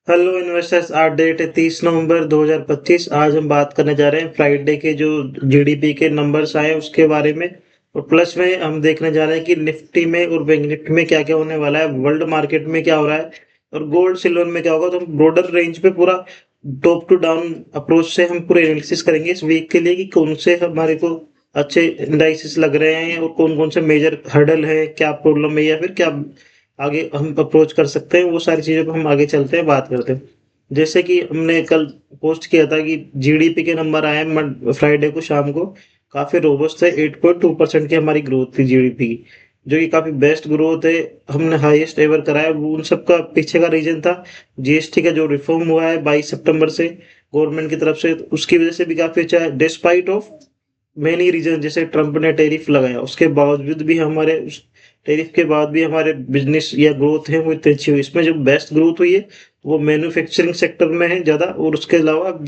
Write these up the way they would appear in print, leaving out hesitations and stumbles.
Hello investors, आज date है 30 नवंबर 2025। आज हम बात करने जा रहे हैं फ्राइडे के जो जीडीपी के नंबर्स आए उसके बारे में। और प्लस में हम देखने जा रहे हैं कि निफ्टी में और बैंक निफ्टी में क्या क्या होने वाला है, वर्ल्ड मार्केट में क्या हो रहा है और गोल्ड सिल्वर में क्या होगा। तो हम ब्रॉडर रेंज पे पूरा टॉप टू डाउन अप्रोच से हम पूरे एनालिसिस करेंगे इस वीक के लिए कि कौन से हमारे को अच्छे इंडाइसिस लग रहे हैं और कौन कौन से मेजर हर्डल है, क्या प्रॉब्लम है या फिर क्या आगे हम अप्रोच कर सकते हैं। वो सारी चीज़ों पे हम आगे चलते हैं, बात करते हैं। जैसे कि हमने कल पोस्ट किया था कि जीडीपी के नंबर आए फ्राइडे को शाम को, काफ़ी रोबस्ट थे। 8.2% की हमारी ग्रोथ थी जीडीपी की, जो कि काफ़ी बेस्ट ग्रोथ है। हमने हाईएस्ट एवर कराया। वो उन सब का पीछे का रीजन था जीएसटी का जो रिफॉर्म हुआ है 22 सितंबर से गवर्नमेंट की तरफ से, उसकी वजह से भी काफ़ी अच्छा है। डिस्पाइट ऑफ मेनी रीजन, जैसे ट्रम्प ने टैरिफ लगाया उसके बावजूद भी हमारे टैरिफ के बाद भी हमारे बिजनेस या ग्रोथ है वो इतनी अच्छी हुई। इसमें जो बेस्ट ग्रोथ हुई है वो मैन्युफैक्चरिंग सेक्टर में है ज़्यादा, और उसके अलावा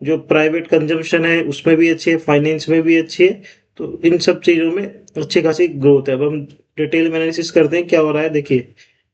जो प्राइवेट कंजम्पशन है उसमें भी अच्छी है, फाइनेंस में भी अच्छी है। तो इन सब चीज़ों में अच्छी खासी ग्रोथ है। अब हम डिटेल में एनालिसिस करते हैं क्या हो रहा है। देखिए,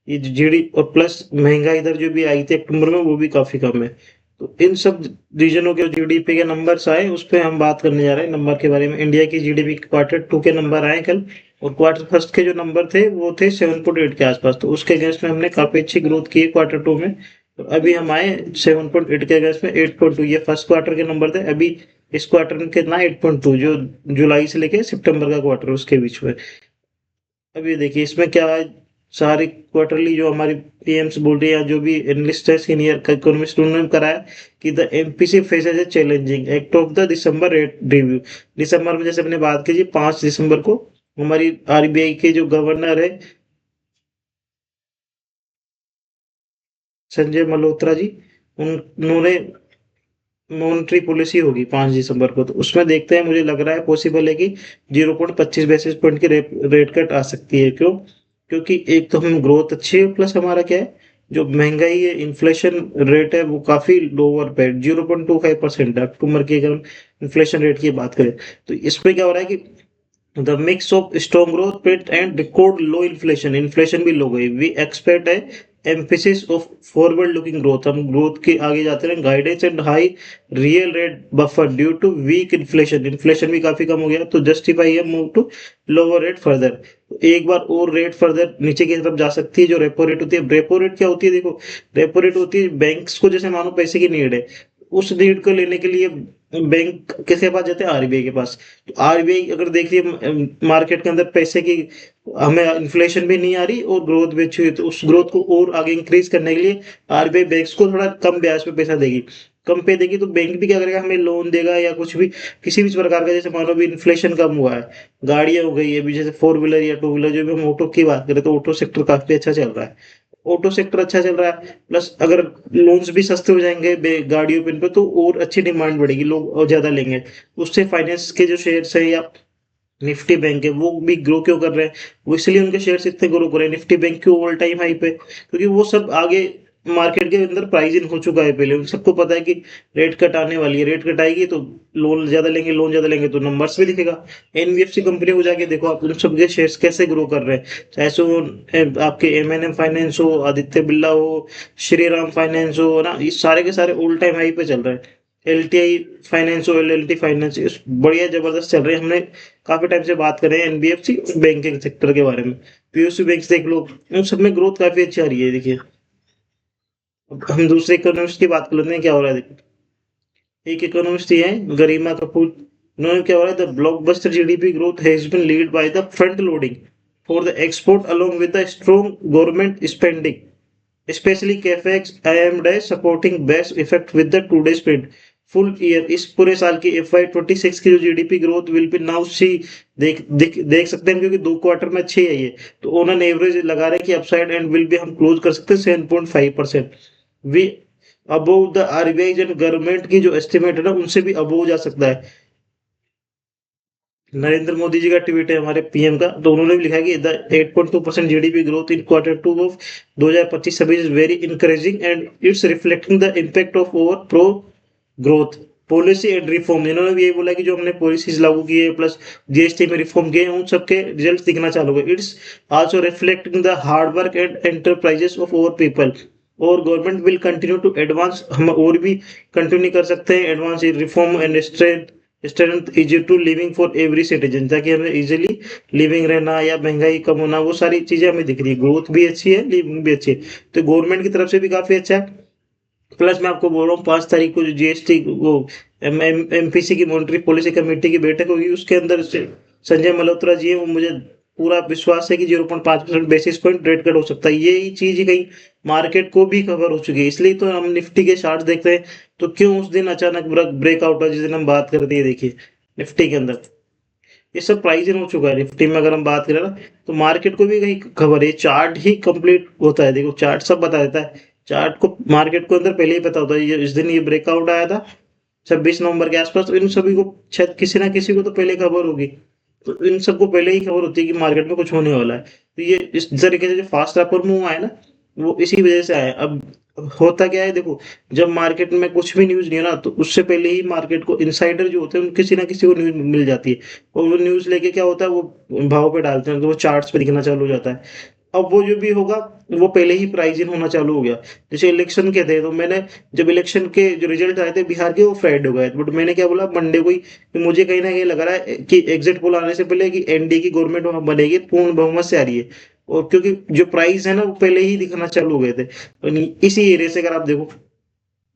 ये जीडी और प्लस महंगाई इधर जो भी आई थी अक्टूबर में वो भी काफ़ी कम है। तो इन सब रीजनों के जीडीपी के नंबर्स आए उस पे हम बात करने जा रहे हैं नंबर के बारे में। इंडिया की जीडीपी क्वार्टर टू के नंबर आए कल, और क्वार्टर फर्स्ट के जो नंबर थे वो थे 7.8 के आसपास। तो उसके अगेंस्ट में हमने काफी अच्छी ग्रोथ की है क्वार्टर टू में। तो अभी हम आए 7.8 के अगेंस्ट में 8.2। ये फर्स्ट क्वार्टर के नंबर थे। अभी इस क्वार्टर में कितना 8.2, जो जुलाई से लेके सितंबर का क्वार्टर उसके बीच में। अब ये देखिए इसमें क्या है। सारी क्वार्टरली जो हमारी पीएम्स बोल रही है, जो भी एनालिस्ट है सीनियर इकोनॉमिस्ट, उन्होंने कराया कि the MPC faces a challenging act of the December rate review. दिसंबर में जैसे हमने बात की जी 5 दिसंबर को, हमारी आरबीआई के जो गवर्नर है संजय मल्होत्रा जी, उन्होंने मॉनेटरी पॉलिसी होगी 5 दिसंबर को। तो उसमें देखते हैं, मुझे लग रहा है पॉसिबल है कि 0.25 बेसिस पॉइंट की रेट कट आ सकती है। क्यों? क्योंकि एक तो हम ग्रोथ अच्छी है, प्लस हमारा क्या है, जो महंगाई है, इन्फ्लेशन रेट है वो काफी लोअर पे 0.25% है अक्टूबर की। अगर हम इन्फ्लेशन रेट की बात करें तो इसमें क्या हो रहा है कि the mix of strong growth rate and record low inflation, inflation भी लो गई। वी एक्सपेक्ट है emphasis of forward looking growth, हम ग्रोथ के आगे जाते रहे। Guidance and high real rate buffer due to weak inflation, inflation भी काफी कम हो गया तो जस्टिफाई है move to lower rate further. एक बार और रेट फर्दर नीचे की तरफ जा सकती है। जो रेपो रेट होती है, रेपो रेट क्या होती है, देखो रेपो रेट होती है बैंक्स को, जैसे मानो पैसे की नीड है, उस नीड को लेने के लिए बैंक किसके पास जाते हैं, आरबीआई के पास। तो आरबीआई अगर देखिए मार्केट के अंदर पैसे की, हमें इन्फ्लेशन भी नहीं आ रही और ग्रोथ भी अच्छी हुई, तो उस ग्रोथ को और आगे इंक्रीज करने के लिए आरबीआई बैंक्स को थोड़ा कम ब्याज पे पैसा देगी। कम पे देगी तो बैंक भी क्या करेगा, हमें लोन देगा या कुछ भी किसी भी प्रकार का। जैसे मानो भी इन्फ्लेशन कम हुआ है, गाड़ियां हो गई है अभी, जैसे फोर व्हीलर या टू व्हीलर, जो भी हम ऑटो की बात करें तो ऑटो सेक्टर काफी अच्छा चल रहा है। ऑटो सेक्टर अच्छा चल रहा है, प्लस अगर लोन्स भी सस्ते हो जाएंगे गाड़ियों पे इन पे, तो और अच्छी डिमांड बढ़ेगी, लोग और ज्यादा लेंगे। उससे फाइनेंस के जो शेयर्स है या निफ्टी बैंक है वो भी ग्रो क्यों कर रहे हैं, वो इसलिए उनके शेयर्स इतने ग्रो कर रहे हैं। निफ्टी बैंक क्यों ऑल टाइम हाई पे, क्योंकि वो सब आगे मार्केट के अंदर प्राइस इन हो चुका है पहले। उन सबको पता है कि रेट कट आने वाली है, रेट कट आएगी तो लोन ज्यादा लेंगे तो नंबर्स भी दिखेगा। एनबीएफसी कंपनी को जाके देखो आप, उन सबके शेयर्स कैसे ग्रो कर रहे हैं। चाहे सो आपके एमएनएम फाइनेंस हो, आदित्य बिरला हो, श्रीराम फाइनेंस हो ना, ये सारे के सारे ऑल टाइम हाई पे चल रहे हैं। एलटीआई फाइनेंस हो, एलएलटी फाइनेंस, बढ़िया जबरदस्त चल रहे हैं। हमने काफी टाइम से बात कर रहे हैं एनबीएफसी बैंकिंग सेक्टर के बारे में। पीओसी बैंक्स देख लो, उन सब में ग्रोथ काफी अच्छी आ रही है। देखिए, अब हम दूसरे इकोनॉमिस्ट की बात कर लेते हैं क्या हो रहा है। देखिए, एक इकोनॉमिस्ट ही है गरिमा कपूर, उन्होंने क्या हो रहा है, the blockbuster GDP growth has been lead by the front loading for the export along with the strong government spending, specially capex aimed at supporting best effect with the today's print full year. इस पूरे साल की FY26 की जो GDP growth will be now see, देख सकते हैं, क्योंकि दो क्वार्टर में अच्छी है ये। तो ऑन एन एवरेज लगा रहे हैं कि अपसाइड एंड विल बी, हम क्लोज कर सकते हैं 7.5%। We above the RBI and government की जो एस्टिमेट है ना, उनसे भी अबोव जा सकता है। नरेंद्र मोदी जी का ट्वीट है हमारे पीएम का, तो उन्होंने भी लिखा है कि the 8.2% GDP growth in quarter two of 2025 सभी is very encouraging and it's reflecting the impact of over pro growth policy and reform. इन्होंने भी यही बोला कि जो हमने पॉलिसीज लागू की है प्लस जीएसटी में रिफॉर्म किए हैं, उन सबके रिजल्ट दिखना चालू हो गए। It's also reflecting the hard work and enterprises of over people. और government will continue to advance, हम और भी कंटिन्यू कर सकते हैं advance reform and strength easy to living for every citizen, ताकि हमें इजीली लिविंग रहना या महंगाई कम होना, वो सारी चीजें हमें दिख रही है, ग्रोथ भी अच्छी है, लिविंग भी अच्छी है, तो गवर्नमेंट की तरफ से भी काफी अच्छा है। प्लस मैं आपको बोल रहा हूँ 5 तारीख को जो जीएसटी वो एमपीसी की मॉनेटरी पॉलिसी कमेटी की बैठक होगी, उसके अंदर से संजय मल्होत्रा जी है, वो मुझे पूरा विश्वास है कि 0.5% बेसिस पॉइंट रेट कट हो सकता है। यही चीज ही कहीं मार्केट को भी खबर हो चुकी है, इसलिए तो हम निफ्टी के चार्ट देखते हैं, तो क्यों उस दिन अचानक ब्रेकआउट हुआ जिस दिन हम बात करते हैं, देखिए निफ्टी के अंदर ये सब प्राइस इन हो चुका है। निफ्टी में अगर हम बात करें ना, तो मार्केट को भी कहीं खबर है, चार्ट ही कंप्लीट होता है, देखो चार्ट सब बता देता है, चार्ट को मार्केट को अंदर पहले ही पता होता है, ये इस दिन ये ब्रेकआउट आया था 26 नवंबर के आसपास, तो इन सभी को शायद किसी ना किसी को तो पहले खबर होगी, तो इन सबको पहले ही खबर होती है कि मार्केट में कुछ होने वाला है, तो ये इस तरीके से जो फास्ट अपर मूव आया ना, वो इसी वजह से आया। अब होता क्या है देखो, जब मार्केट में कुछ भी न्यूज नहीं है ना, तो उससे पहले ही मार्केट को इनसाइडर जो होते हैं उन किसी ना किसी को न्यूज मिल जाती है, और वो न्यूज लेके क्या होता है, वो भाव पे डालते हैं, तो वो चार्ट्स पे दिखना चालू हो जाता है। अब वो जो भी होगा, वो पहले ही प्राइस इन होना चालू हो गया। जैसे इलेक्शन के थे, तो मैंने जब इलेक्शन के जो रिजल्ट आए थे बिहार के, वो फ्राइडे हो गए, बट मैंने क्या बोला मंडे को ही, कि मुझे कहीं ना कहीं लग रहा है कि एग्जिट पोल आने से पहले कि एनडीए की गवर्नमेंट वहां बनेगी, पूर्ण बहुमत से आ रही है, और क्योंकि जो प्राइस है ना वो पहले ही दिखना चालू हो गए थे, तो इसी एरिया से अगर आप देखो,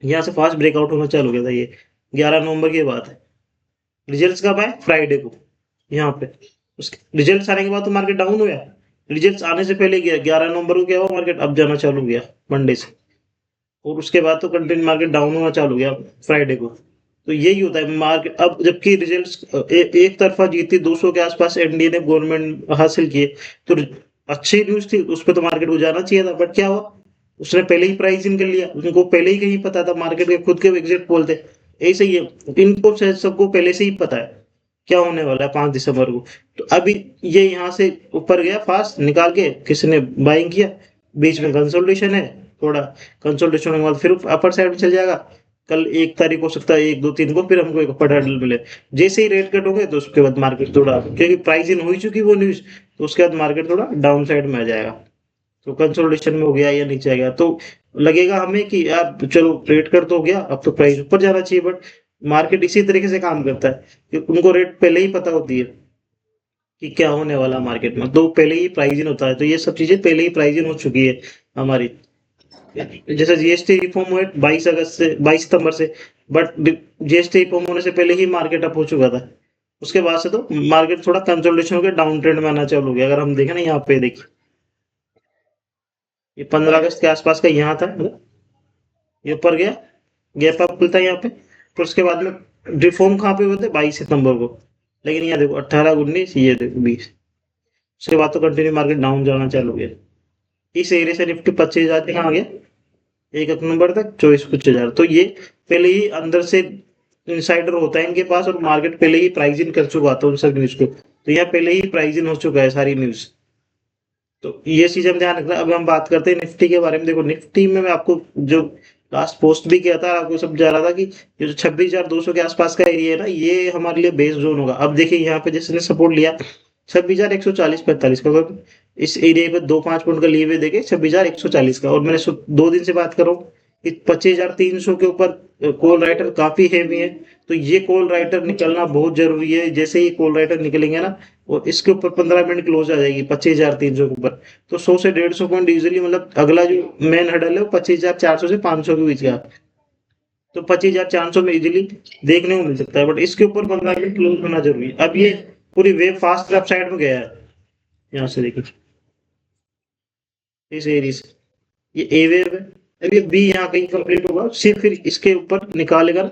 यहाँ से फास्ट ब्रेकआउट होना चालू हो गया था, ये 11 नवंबर की बात है। रिजल्ट्स कब आए? फ्राइडे को, यहाँ पे उसके रिजल्ट्स आने के बाद तो मार्केट डाउन हुआ, रिजल्ट्स आने से पहले गया 11 नवंबर को क्या हुआ, मार्केट अब जाना चालू हो गया मंडे से, और उसके बाद तो कंटिन्यू मार्केट डाउन होना चालू हो गया फ्राइडे को। तो यही होता है मार्केट, अब जबकि रिजल्ट्स एक तरफा जीती, 200 के आसपास एनडीए ने गवर्नमेंट हासिल किए, तो अच्छी न्यूज थी, उस पर तो मार्केट को जाना चाहिए था, बट क्या हुआ, उसने पहले ही प्राइस इन कर लिया, उनको पहले ही कहीं पता था, मार्केट के खुद के एग्जिट पोल थे। ऐसे ही है, इनको शायद सबको पहले से ही पता है क्या होने वाला है 5 दिसंबर को। तो अभी ये यहाँ से ऊपर गया फास्ट निकाल के, किसी ने बाइंग किया, बीच में कंसोलिडेशन है, थोड़ा कंसोलिडेशन के बाद फिर अपर साइड में चल जाएगा। कल 1 तारीख हो सकता है, 1 2 3 को फिर हमको एक अपर हैंडल मिले, जैसे ही रेट कट हो गए तो उसके बाद मार्केट थोड़ा, क्योंकि प्राइस इन हो ही चुकी वो न्यूज, तो उसके बाद मार्केट थोड़ा डाउन साइड में आ जाएगा, तो कंसोलिडेशन में हो गया या नीचे आ गया, तो लगेगा हमें कि यार चलो रेट कट तो हो गया, अब तो प्राइस ऊपर जाना चाहिए, बट मार्केट इसी तरीके से काम करता है कि उनको रेट पहले ही पता होती है कि क्या होने वाला मार्केट में, तो पहले ही प्राइस इन होता है, तो ये सब चीजें पहले ही प्राइस इन हो चुकी है हमारी। जैसे जीएसटी रिफॉर्म हुए 22 अगस्त से, 22 सितंबर से, बट जीएसटी रिफॉर्म होने से पहले ही मार्केट अप हो चुका था, उसके बाद से तो मार्केट थोड़ा कंसोलिडेशन होकर डाउन ट्रेंड में आना चालू हो गया। अगर हम देखें ना, यहाँ पे देखिए, ये 15 अगस्त के आसपास का यहाँ था, ये ऊपर गया, गैप अप खुलता है यहाँ पे, फिर उसके बाद में रिफॉर्म कहाँ पे हुए थे? 22 सितंबर को, लेकिन यहाँ देखो 18 19, ये देखो 20, उसके बाद तो कंटिन्यू मार्केट डाउन जाना चालू हो गया। इस एरिया से निफ्टी 25,000 तक आ गया, 1 नवंबर तक 24-25,000, तो ये पहले ही अंदर से इनसाइडर होता है इनके पास, और मार्केट पहले ही प्राइस इन कर चुका था उन सब न्यूज को, तो यहाँ पहले ही प्राइस इन हो चुका है सारी न्यूज, तो ये चीज हम ध्यान रखना। अब हम बात करते हैं निफ्टी के बारे में। देखो निफ्टी में मैं आपको जो लास्ट पोस्ट भी किया था, आपको सब जा रहा था कि ये जो 26,200 के आसपास का एरिया है ना, ये हमारे लिए बेस जोन होगा। अब देखिए यहाँ पे जिसने सपोर्ट लिया 26,140-45 का, अगर इस एरिया पे 2-5 पॉइंट का लीवे देके 26,140 का, और मैंने 2 दिन से बात कर रहा हूँ कि 25,300 के ऊपर कॉल राइटर काफी हैवी है, तो ये कॉल राइटर निकलना बहुत जरूरी है। जैसे ही कॉल राइटर निकलेंगे ना, और इसके ऊपर 15 मिनट क्लोज आ जाएगी 25,300 के ऊपर, तो 100 से 150 पॉइंट इजिली, मतलब अगला जो मेन हडल है वो 25,400 से 500 के बीच का, तो 25,400 में इजिली देखने को मिल सकता है, बट इसके ऊपर 15 मिनट क्लोज होना जरूरी है। अब ये पूरी वेव फास्ट लेफ्ट साइड में गया है, यहाँ से देखिए इस एरिया से, ये ए वेव है, अब ये बी यहाँ कहीं कंप्लीट होगा, सिर्फ फिर इसके ऊपर निकालेगा,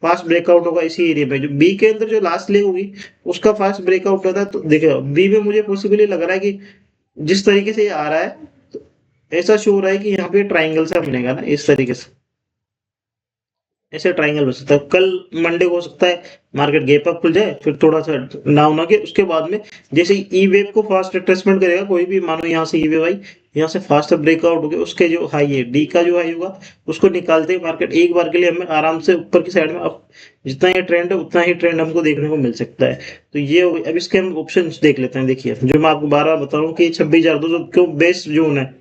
फास्ट ब्रेकआउट होगा इसी एरिया में, जो बी के अंदर जो लास्ट लेग होगी उसका फास्ट ब्रेकआउट होता है। तो देखिए बी में मुझे पॉसिबली लग रहा है कि जिस तरीके से ये आ रहा है, तो ऐसा शो हो रहा है कि यहाँ पे ट्राइंगल सा बनेगा ना इस तरीके से, ऐसे ट्राइंगल बन सकता है। कल मंडे को हो सकता है मार्केट गैप अप खुल जाए, फिर थोड़ा सा डाउन आके उसके बाद में जैसे ई वेव को फास्ट रिट्रेसमेंट करेगा कोई भी, मानो यहाँ से ई वेव आई, यहाँ से फास्ट ब्रेकआउट हो गया, उसके जो हाई है डी का जो हाई होगा उसको निकालते ही मार्केट एक बार के लिए हमें आराम से ऊपर की साइड में, अब जितना ये ट्रेंड है उतना ही ट्रेंड हमको देखने को मिल सकता है। तो ये हो गई। अब इसके हम ऑप्शन देख लेते हैं। देखिए जो मैं आपको बार बार बता रहा हूँ कि 26,200 क्यों बेस्ट जोन है,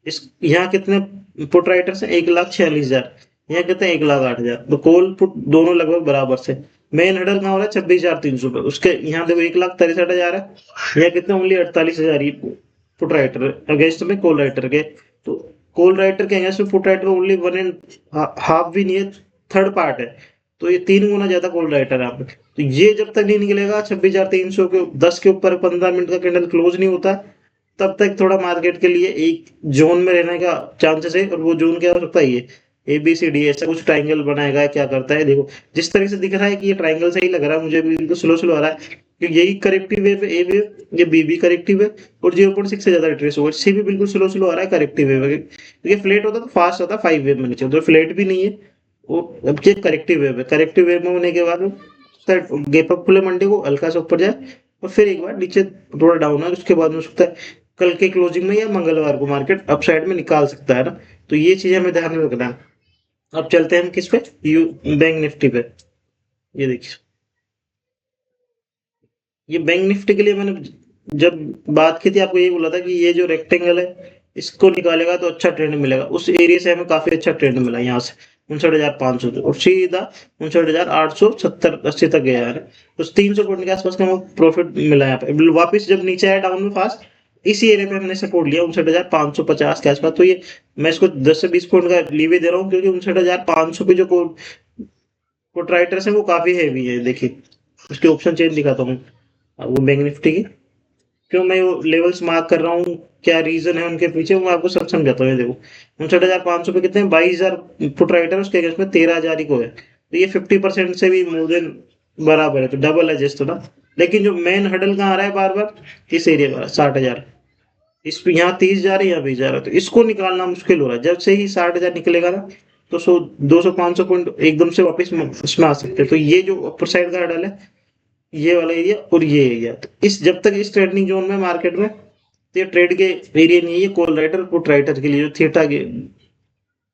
इस यहाँ कितने पुट राइटर्स है 1,46,000, यहाँ कहते हैं 1,08,000, तो कॉल पुट दोनों लगभग बराबर से। मेन हडल कहाँ हो रहा है 26,300 पे, उसके यहाँ देखो 1,63,000 है, यहाँ कितने ओनली 48,000 ही पुट राइटर अगेंस्ट में कॉल राइटर के। तो कॉल राइटर के अगेंस्ट में पुट राइटर ओनली 1.5 भी नहीं है, थर्ड पार्ट है, तो ये 3 गुना ज्यादा कॉल राइटर है यहाँ पे। तो ये जब तक नहीं निकलेगा 26,300 के 10 के ऊपर 15 मिनट का कैंडल क्लोज नहीं होता, तब तक थोड़ा मार्केट के लिए एक जोन में रहने का चांसेस है। और वो जोन क्या हो सकता है, ये ABCD ऐसा कुछ ट्राइंगल बनाएगा, क्या करता है देखो, जिस तरह से दिख रहा है कि ये ट्राइंगल सही लग रहा है मुझे भी, बिल्कुल स्लो स्लो आ रहा है, क्योंकि यही करेक्टिव वेव है, ए वेव, ये बी भी करेक्टिव है, और 0.6 से ज्यादा ट्रेस होगा, सी भी बिल्कुल स्लो स्लो आ रहा है, करेक्टिव वेव है। क्योंकि फ्लैट होता तो फास्ट होता 5 वेव में नीचे, तो फ्लैट भी नहीं है वो, अब ये करेक्टिव वेव है। करेक्टिव वेव में होने के बाद गैप अप खुले मंडे को हल्का सा ऊपर जाए और फिर एक बार नीचे थोड़ा डाउन है, उसके बाद में हो सकता है कल के क्लोजिंग में या मंगलवार को मार्केट अपसाइड में निकाल सकता है ना। तो ये चीजें हमें ध्यान में रखना है। अब चलते हैं हम किस पे, यू बैंक निफ्टी पे। ये देखिए, ये बैंक निफ्टी के लिए मैंने जब बात की थी आपको यही बोला था कि ये जो रेक्टेंगल है इसको निकालेगा तो अच्छा ट्रेंड मिलेगा। उस एरिया से हमें काफी अच्छा ट्रेंड मिला यहाँ से 59,500 और सीधा 59,870-80 तक गया है। तो 300 पॉइंट के आसपास का प्रॉफिट मिला यहाँ पे। वापस जब नीचे आया डाउन में फास्ट, इसी एरिया में हमने सपोर्ट लिया 59,550 के आसपास। तो ये मैं इसको 10 से 20 पॉइंट का लीवे दे रहा हूँ, क्योंकि 59,500 पे जो पुट राइटर्स है वो काफी हैवी है। देखिए उसके ऑप्शन चेन दिखाता हूँ, वो बैंक निफ्टी की क्यों मैं वो लेवल्स मार्क कर रहा हूँ, क्या रीजन है उनके पीछे, वो मैं आपको सब समझाता हूँ। ये देखो 59,500 पे कितने हैं, 22,000 पुट राइटर, उसके अगेंस्ट में 13,000 ही को है, तो ये 50% से भी मोर देन बराबर है, तो डबल है जस्ट ना। लेकिन जो मेन हडल कहाँ आ रहा है बार बार, इस एरिया पर 60,000, इस पे यहाँ 30,000 है, यहाँ 20,000 है, तो इसको निकालना मुश्किल हो रहा है। जब से ही 60,000 निकलेगा ना, तो 200-500 पॉइंट एकदम से वापस इसमें आ सकते हैं। तो ये जो अपर साइड का हडल है, ये वाला एरिया और ये एरिया, तो इस जब तक इस ट्रेडिंग जोन में मार्केट में, तो ये ट्रेड के एरिया नहीं है, ये कॉल राइटर पुट राइटर के लिए जो थीटा के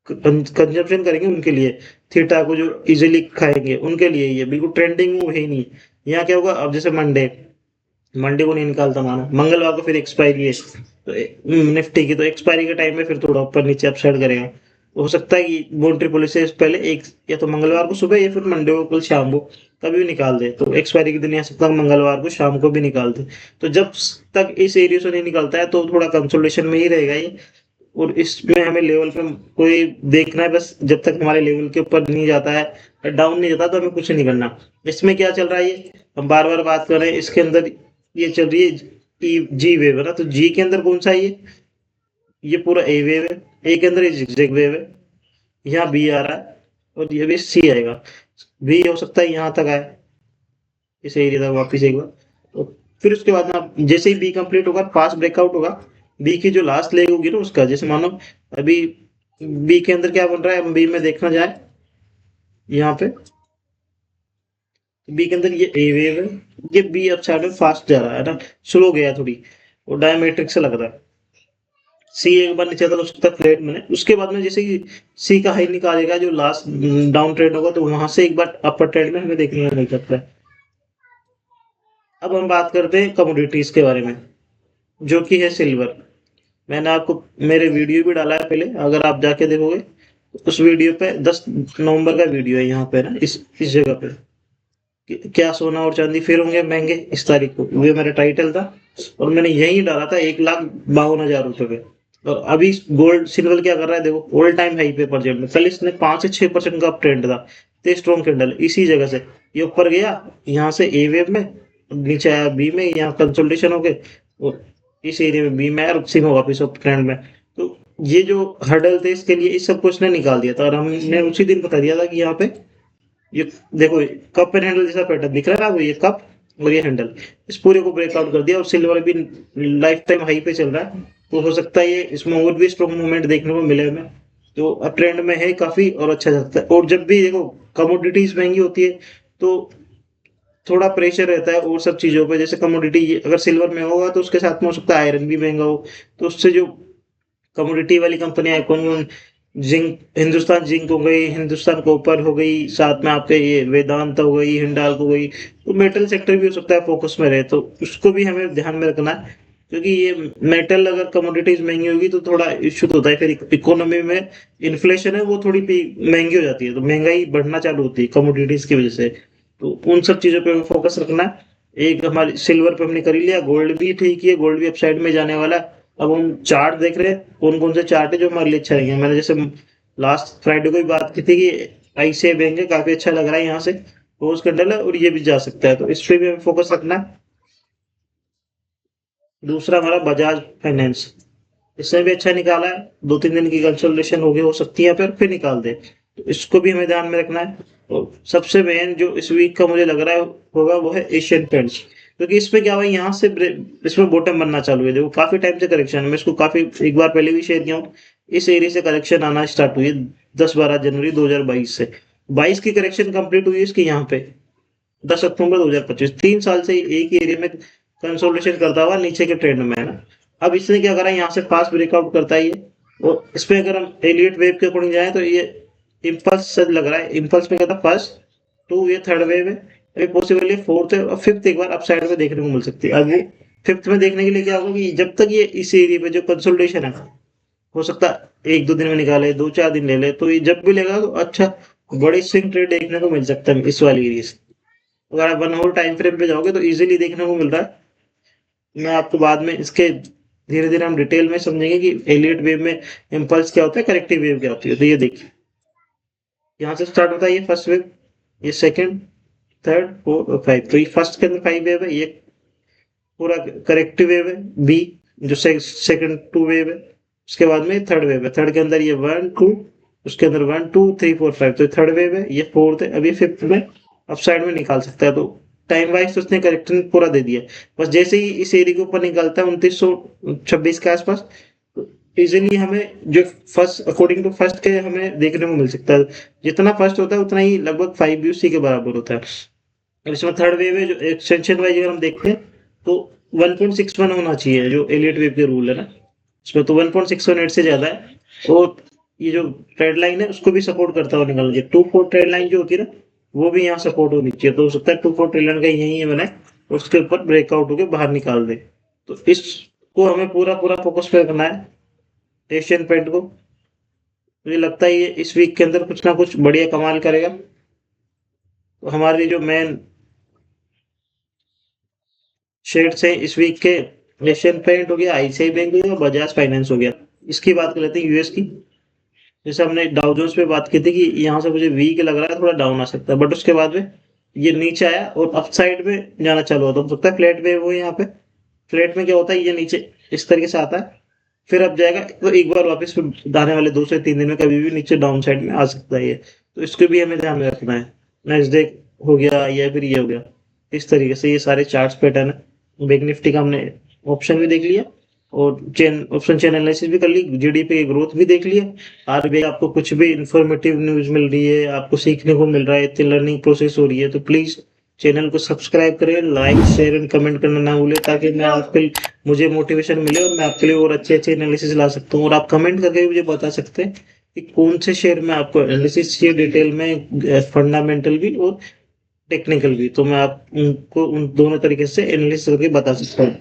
कंजम्पशन करेंगे उनके लिए, थीटा को जो इजीली खाएंगे उनके लिए, ये बिल्कुल ट्रेंडिंग वो है ही नहीं। यहाँ क्या होगा, अब जैसे मंडे मंडे को नहीं निकालता माना, मंगलवार को फिर एक्सपायरी है, तो निफ्टी की, तो एक्सपायरी के टाइम में फिर थोड़ा ऊपर नीचे अपसाइड करेगा। हो सकता है कि मॉनेटरी पॉलिसी से पहले एक या तो मंगलवार को सुबह या फिर मंडे को कल शाम को कभी भी निकाल दे, तो एक्सपायरी के दिन आ सकता है मंगलवार को शाम को भी निकाल दे। तो जब तक इस एरिया से नहीं निकलता है तो थोड़ा कंसोलिडेशन में ही रहेगा ये। और इसमें हमें लेवल पे कोई देखना है बस, जब तक हमारे लेवल के ऊपर नहीं जाता है, डाउन नहीं जाता, तो हमें कुछ नहीं करना। इसमें क्या चल रहा है, ये हम बार बार बात कर रहे हैं, इसके अंदर ये चल रही है जी वेव है ना, तो जी के अंदर कौन सा है ये पूरा ए वेव है, ए के अंदर ये जिगजैग वेव है, यहाँ बी आ रहा है और ये भी सी आएगा। बी हो सकता है यहाँ तक आए, इस एरिया तक वापिस एक बार, तो फिर उसके बाद में जैसे ही बी कंप्लीट होगा, फास्ट ब्रेकआउट होगा, बी की जो लास्ट लेग होगी ना उसका, जैसे मानो अभी बी के अंदर क्या बन रहा है, बी में देखना जाए यहाँ पे, बी के अंदर ये ए वेव है, ये बी अप साइड में फास्ट जा रहा है ना, स्लो गया थोड़ी, और डायमेट्रिक से लग रहा है। सी एक बार नीचे तो सकता है फ्लैट में, उसके बाद में जैसे कि सी का हाई निकालेगा जो लास्ट डाउन ट्रेंड होगा, तो वहां से एक बार अपर ट्रेंड में हमें देखने को मिल सकता है। अब हम बात करते हैं कमोडिटीज के बारे में, जो कि है सिल्वर। मैंने आपको मेरे वीडियो भी डाला है पहले, अगर आप जाके देखोगे उस वीडियो पे 10 नवंबर का वीडियो है यहाँ पे ना, इस जगह पे क्या सोना और चांदी फिर होंगे महंगे इस तारीख को, ये मेरा टाइटल था और मैंने यही डाला था 1,52,000 रुपए पे। और अभी गोल्ड सिल्वर क्या कर रहा है देखो, ऑल टाइम हाई पे प्रेजेंट में, कल इसने 5 से 6% का ट्रेंड था, तो स्ट्रॉन्ग कैंडल इसी जगह से ये ऊपर गया, यहाँ से ए वेव में नीचे आया बी में, यहाँ कंसोलिडेशन हो गए और इस एरिया में बी में आया और उसी में वापिस ट्रेंड में। तो ये जो हर्डल थे इसके लिए इस सब कुछ ने निकाल दिया था, और हमने उसी दिन बता दिया था कि यहाँ पे ये देखो कप एंड हैंडल जैसा पैटर्न दिख रहा है ना, ये कप और ये हैंडल, इस पूरे को ब्रेकआउट कर दिया और सिल्वर भी लाइफ टाइम हाई पे चल रहा है। तो हो सकता है ये इसमें और भी स्ट्रॉन्ग मूवमेंट देखने को मिले हमें, तो अब ट्रेंड में है काफी और अच्छा चलता है। और जब भी देखो कमोडिटीज महंगी होती है तो थोड़ा प्रेशर रहता है और सब चीजों पे, जैसे कमोडिटी अगर सिल्वर में होगा तो उसके साथ में हो सकता है आयरन भी महंगा हो, तो उससे जो कमोडिटी वाली कंपनियां कौन कौन, जिंक, हिंदुस्तान जिंक हो गई, हिंदुस्तान कॉपर हो गई, साथ में आपके ये वेदांत हो गई, हिंडाल हो गई, तो मेटल सेक्टर भी हो सकता है फोकस में रहे, तो उसको भी हमें ध्यान में रखना है। क्योंकि ये मेटल अगर कमोडिटीज महंगी होगी तो थोड़ा इश्यू तो होता है, फिर इकोनॉमी में इन्फ्लेशन है वो थोड़ी महंगी हो जाती है, तो महंगाई बढ़ना चालू होती है कमोडिटीज की वजह से। तो उन सब चीजों पे फोकस रखना है। एक हमारी सिल्वर पे हमने कर ही लिया, गोल्ड भी ठीक ही है, गोल्ड भी अपसाइड में जाने वाला है। अब हम चार्ट देख रहे हैं कौन कौन से चार्ट है जो हमारे लिए अच्छा रहेंगे। मैंने जैसे लास्ट फ्राइडे को भी बात की थी कि ICICI बैंक है, काफी अच्छा लग रहा है, यहाँ से रोज कैंडल है और ये भी जा सकता है, तो इस पे भी हमें फोकस रखना है। दूसरा हमारा बजाज फाइनेंस, इसने भी अच्छा निकाला है, 2-3 दिन की कंसोलिडेशन होगी, हो सकती है फिर निकाल दे, तो इसको भी हमें ध्यान में रखना है। और सबसे मेन जो इस वीक का मुझे लग रहा है होगा वो है एशियन पेंट्स, क्योंकि इसमें क्या हुआ, यहाँ से इसमें बॉटम बनना चालू है, देखो काफी टाइम से करेक्शन है, मैं इसको काफी एक बार पहले भी शेयर किया हूँ। इस एरिया से करेक्शन आना स्टार्ट हुई है 10-12 जनवरी 2022 से, 22 की करेक्शन कंप्लीट हुई है इसकी यहाँ पे 10 अक्टूबर 2025, 3 साल से एक ही एरिया में कंसोलिडेशन करता हुआ नीचे के ट्रेंड में है ना। अब इसने क्या करा, यहाँ से फास्ट ब्रेकआउट करता है ये, और इसमें अगर हम एलियट वेव के अकॉर्डिंग जाए तो ये इम्पल्स से लग रहा है, इम्पल्स में क्या था फर्स्ट, टू ये थर्ड वेव है, अभी पॉसिबल ये फोर्थ है, और फिफ्थ एक बार अपसाइड में देखने को मिल सकती है। अब वो फिफ्थ में देखने के लिए क्या होगा कि जब तक ये इस एरिया पे जो कंसोलिडेशन है, हो सकता है 1-2 दिन में निकाले, 2-4 दिन ले ले, तो ये जब भी लेगा तो अच्छा बड़ी स्विंग ट्रेड देखने को मिल सकता है इस वाली एरिया से। अगर आप 1 आवर टाइम फ्रेम पे जाओगे तो इजीली देखने को मिल रहा है। मैं आपको बाद में इसके धीरे धीरे हम डिटेल में समझेंगे कि एलियट वेव में इम्पल्स क्या होता है, करेक्टिव वेव क्या होती है। तो ये देखिए यहाँ से स्टार्ट होता है ये फर्स्ट वेव, ये सेकंड, थर्ड, फोर्थ और फाइव, तो ये फर्स्ट के अंदर 5 वेव है, ये पूरा करेक्टिव वेव है बी, जो सेकंड 2 वेव है, उसके बाद में थर्ड वेव है, थर्ड के अंदर ये 1-2, उसके अंदर 1-2-3-4-5, तो थर्ड वेव है, ये फोर्थ है, अभी फिफ्थ में अपसाइड में निकाल सकता है। तो टाइम वाइज तो उसने करेक्शन पूरा दे दिया, बस जैसे ही इस एरिया के ऊपर निकलता है 2926 के आसपास, इजीली हमें जो फर्स्ट अकॉर्डिंग टू फर्स्ट के हमें देखने को मिल सकता है, जितना फर्स्ट होता है उतना ही लगभग 5 भी उसी के बराबर होता है। और इसमें थर्ड वेव है जो एक्सटेंशन वाइज अगर हम देखते हैं तो 1.61 होना चाहिए, जो एलियट वेव के रूल है ना, इसमें तो 1.618 से ज्यादा है। और ये जो ट्रेड लाइन है उसको भी सपोर्ट करता हुआ निकलना चाहिए, 2-4 ट्रेड लाइन जो होती है ना, वो भी यहाँ सपोर्ट होनी चाहिए, तो हो सकता है 2-4 ट्रेड लाइन का यही है मैंने, उसके ऊपर ब्रेकआउट होकर बाहर निकाल दे। तो इसको हमें पूरा पूरा फोकस पे रखना है एशियन पेंट को। मुझे लगता है ये इस वीक के अंदर कुछ ना कुछ बढ़िया कमाल करेगा। तो हमारे जो मेन शेयर्स हैं इस वीक के, एशियन पेंट हो गया, ICICI बैंक हो गया, बजाज फाइनेंस हो गया। इसकी बात कर लेते हैं यूएस की। जैसे हमने डाउ जोन्स पे बात की थी कि यहाँ से मुझे वीक लग रहा है, थोड़ा डाउन आ सकता है, बट उसके बाद में ये नीचे आया और अपसाइड में जाना चालू होता है, हो सकता है फ्लैट वेव हो यहाँ पे। फ्लैट में क्या होता है, ये नीचे इस तरीके से आता है, फिर अब जाएगा तो एक बार वापस फिर आने वाले 2 से 3 दिन में कभी भी नीचे डाउन साइड में आ सकता है ये, तो इसको भी हमें ध्यान में रखना है। नैस्डैक हो गया या फिर ये हो गया, इस तरीके से ये सारे चार्ट्स पैटर्न है। बैंक निफ्टी का हमने ऑप्शन भी देख लिया, और ऑप्शन चेन एनालिसिस भी कर ली, जीडीपी की ग्रोथ भी देख लिया। आरबीआई आपको कुछ भी इंफॉर्मेटिव न्यूज मिल रही है, आपको सीखने को मिल रहा है, इतनी लर्निंग प्रोसेस हो रही है, तो प्लीज चैनल को सब्सक्राइब करें, लाइक शेयर एंड कमेंट करना ना भूलें, ताकि मैं आपके मुझे मोटिवेशन मिले और मैं आपके लिए और अच्छे अच्छे एनालिसिस ला सकता हूँ। और आप कमेंट करके भी मुझे बता सकते हैं कि कौन से शेयर में आपको एनालिसिस चाहिए डिटेल में, फंडामेंटल भी और टेक्निकल भी, तो मैं आप उनको उन दोनों तरीके से एनालिसिस करके बता सकता हूँ।